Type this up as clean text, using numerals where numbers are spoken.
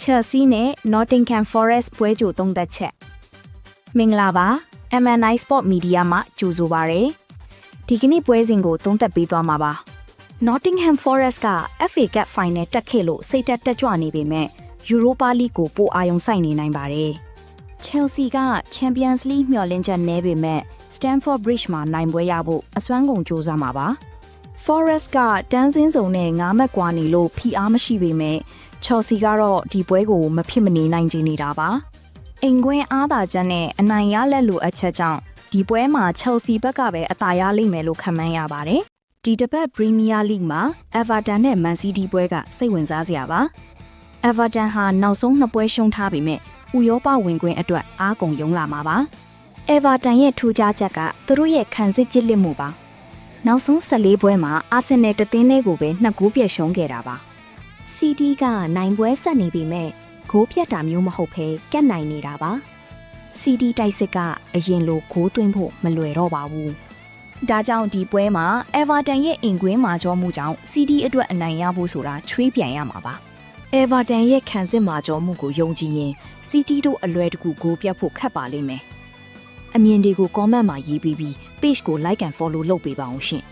Chelsea နဲ့ Nottingham Forest ပွဲကြိုသုံးသက်ချက်မင်္ဂလာပါ MNI Sport Media မှာကြိုဆိုပါရစေဒီကနေ့ပွဲစဉ်ကိုသုံးသက်ပေးသွားမှာပါ Nottingham Forest က FA Cup Final တက်ခဲ့လို့စိတ်တက်ကြွနေပေမဲ့ Europa League ကိုပိုအာရုံစိုက်နေနိုင်ပါတယ် Chelsea က Champions League မျှော်လင့်ချက်နည်းပေမဲ့ Stamford Bridge မှာနိုင်ပွဲရဖို့အစွမ်းကုန်ကြိုးစားမှာပါ Forest ကတန်းစင်းစုံနဲ့9မှတ်ကွာနေလို့ဖိအားမရှိပေမဲ့ Chelsea ကတော့ဒီပွဲကိုမဖြစ်မနေနိုင်ချင်နေတာပါအိမ်ကွင်းအားသာချက်နဲ့အနိုင်ရလက်လိုအချက်ကြောင့်ဒီပွဲမှာ Chelsea ဘက်ကပဲအသာရလိမ့်မယ်လို့ခန့်မှန်းရပါတယ်ဒီတစ်ပတ် Premier League မှာ Everton နဲ့ Man City ပွဲကစိတ်ဝင်စားစရာပါ Everton ဟာနောက်ဆုံး2ပွဲရှုံးထားပေမဲ့ဥရောပဝင်ခွင့်အတွက်အားကုန်ယုံလာမှာပါ Everton ရဲ့ထူးခြားချက်ကသူတို့ရဲ့ခံစစ်ကြစ်လက်မှုပါနောက်ဆုံး14ပွဲမှာ Arsenal တသင်းလေးကိုပဲ2ဂိုးပြတ်ရှုံးခဲ့တာပါ City ကနိုင်ပွဲဆက်နေပေမဲ့ဂိုးပြတ်တာမျိုးမဟုတ်ဘဲကက်နိုင်နေတာပါ City တိုက်စစ်ကအရင်လိုဂိုးသွင်းဖို့မလွယ်တော့ပါဘူးဒါကြောင့်ဒီပွဲမှာ Everton ရဲ့အိမ်ကွင်းမှာကြောမှုကြောင့် City အတွက်အနိုင်ရဖို့ဆိုတာချွေးပြန်ရမှာပါ Everton ရဲ့ခံစစ်မှာကြောမှုကိုယုံကြည်ရင် City တို့အလွယ်တကူဂိုးပြတ်ဖို့ခက်ပါလိမ့်မယ်အမြင်တွေကို comment မှာရေးပြီး page ကို like and follow လုပ်ပေးပါအောင်ရှင်